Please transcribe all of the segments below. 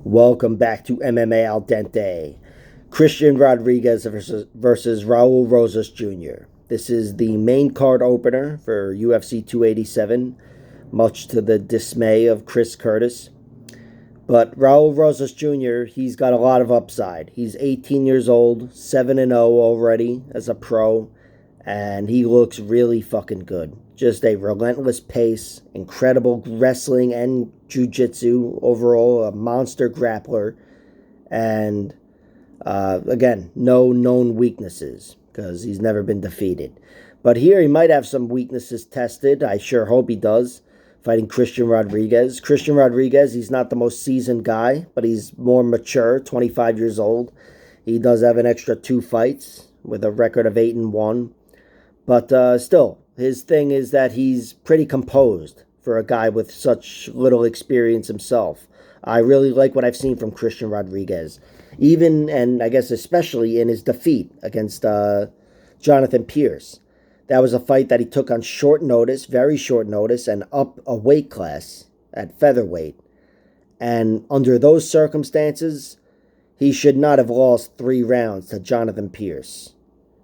Welcome back to MMA Al Dente. Christian Rodriguez versus Raul Rosas Jr. This is the main card opener for UFC 287, much to the dismay of Chris Curtis. But Raul Rosas Jr., he's got a lot of upside. He's 18 years old, 7-0 already as a pro, and he looks really fucking good. Just a relentless pace, incredible wrestling and jiu-jitsu, overall a monster grappler, and again, no known weaknesses because he's never been defeated. But here he might have some weaknesses tested. I sure hope he does. Fighting Christian Rodriguez. Christian Rodriguez, he's not the most seasoned guy, but he's more mature, 25 years old. He does have an extra 2 fights with a record of 8-1. But still, his thing is that he's pretty composed for a guy with such little experience himself. I really like what I've seen from Christian Rodriguez. Even, and I guess especially in his defeat against Jonathan Pierce. That was a fight that he took on short notice, very short notice, and up a weight class at featherweight. And under those circumstances, he should not have lost 3 rounds to Jonathan Pierce.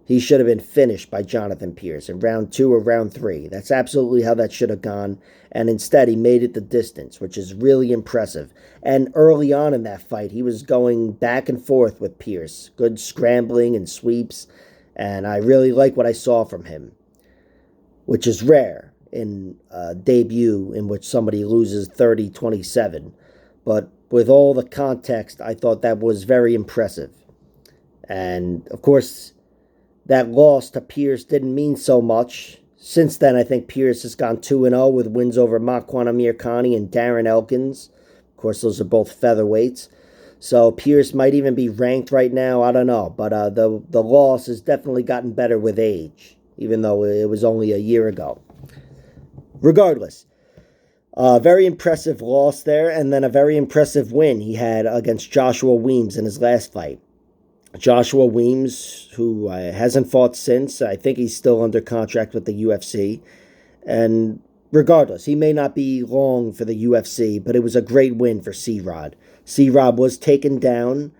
He should have been finished by Jonathan Pierce in round 2 or round 3. That's absolutely how that should have gone. And instead, he made it the distance, which is really impressive. And early on in that fight, he was going back and forth with Pierce. Good scrambling and sweeps. And I really like what I saw from him, which is rare in a debut in which somebody loses 30-27. But with all the context, I thought that was very impressive. And, of course, that loss to Pierce didn't mean so much. Since then, I think Pierce has gone 2-0 with wins over Makwan Amirkhani and Darren Elkins. Of course, those are both featherweights. So Pierce might even be ranked right now. I don't know. But the loss has definitely gotten better with age, even though it was only a year ago. Regardless, very impressive loss there, and then a very impressive win he had against Joshua Weems in his last fight. Joshua Weems, who hasn't fought since. I think he's still under contract with the UFC. And regardless, he may not be long for the UFC, but it was a great win for C-Rod. C-Rod was taken down.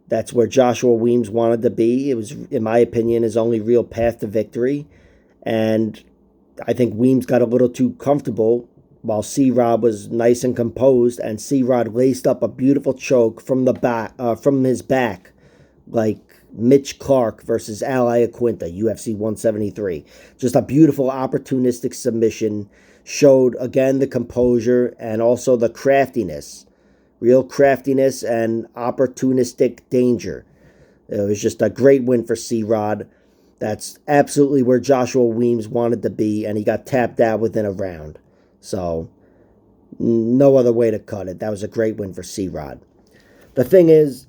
That's where Joshua Weems wanted to be. It was, in my opinion, his only real path to victory. And I think Weems got a little too comfortable while C-Rod was nice and composed, and C-Rod laced up a beautiful choke from the back, from his back, like Mitch Clark versus Ali Aquinta, UFC 173. Just a beautiful opportunistic submission. Showed, again, the composure and also the craftiness. Real craftiness and opportunistic danger. It was just a great win for C-Rod. That's absolutely where Joshua Weems wanted to be, and he got tapped out within a round. So, no other way to cut it. That was a great win for C-Rod. The thing is,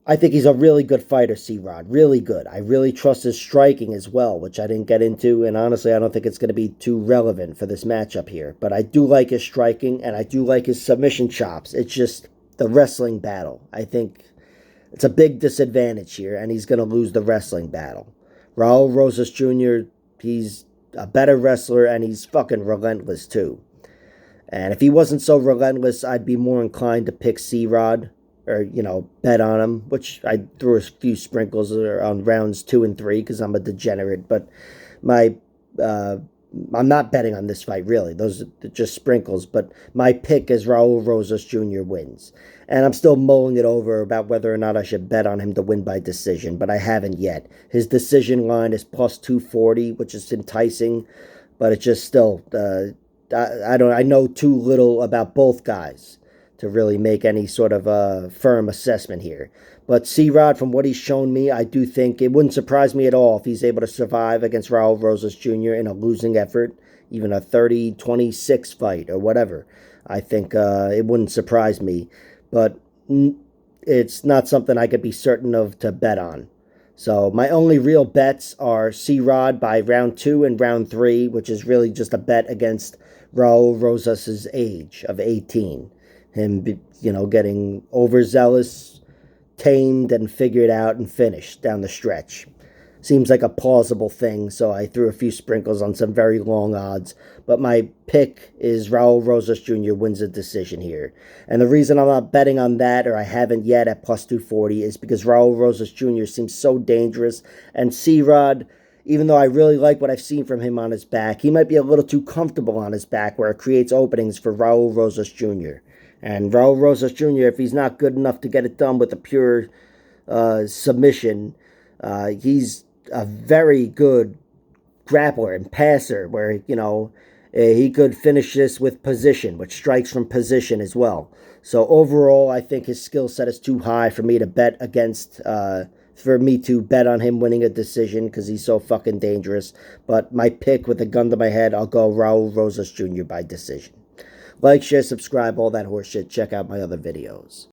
I think he's a really good fighter, C-Rod. Really good. I really trust his striking as well, which I didn't get into. And honestly, I don't think it's going to be too relevant for this matchup here. But I do like his striking, and I do like his submission chops. It's just the wrestling battle. I think it's a big disadvantage here, and he's going to lose the wrestling battle. Raul Rosas Jr., he's a better wrestler, and he's fucking relentless, too. And if he wasn't so relentless, I'd be more inclined to pick C-Rod, or, bet on him, which I threw a few sprinkles on rounds 2 and 3 because I'm a degenerate. But I'm not betting on this fight, really. Those are just sprinkles. But my pick is Raul Rosas Jr. wins. And I'm still mulling it over about whether or not I should bet on him to win by decision, but I haven't yet. His decision line is plus 240, which is enticing, but it's just still, I know too little about both guys to really make any sort of firm assessment here. But C-Rod, from what he's shown me, I do think it wouldn't surprise me at all if he's able to survive against Raul Rosas Jr. in a losing effort, even a 30-26 fight or whatever. I think it wouldn't surprise me, but it's not something I could be certain of to bet on. So my only real bets are C-Rod by round 2 and round 3, which is really just a bet against Raul Rosas' age of 18. Him, getting overzealous, tamed, and figured out and finished down the stretch. seems like a plausible thing, so I threw a few sprinkles on some very long odds. But my pick is Raul Rosas Jr. wins a decision here. And the reason I'm not betting on that, or I haven't yet at plus 240, is because Raul Rosas Jr. seems so dangerous. And C-Rod, even though I really like what I've seen from him on his back, he might be a little too comfortable on his back where it creates openings for Raul Rosas Jr. And Raul Rosas Jr., if he's not good enough to get it done with a pure submission, he's a very good grappler and passer where, he could finish this with position, with strikes from position as well. So overall, I think his skill set is too high for me to bet against, for me to bet on him winning a decision because he's so fucking dangerous. But my pick with a gun to my head, I'll go Raul Rosas Jr. by decision. Like, share, subscribe, all that horse shit. Check out my other videos.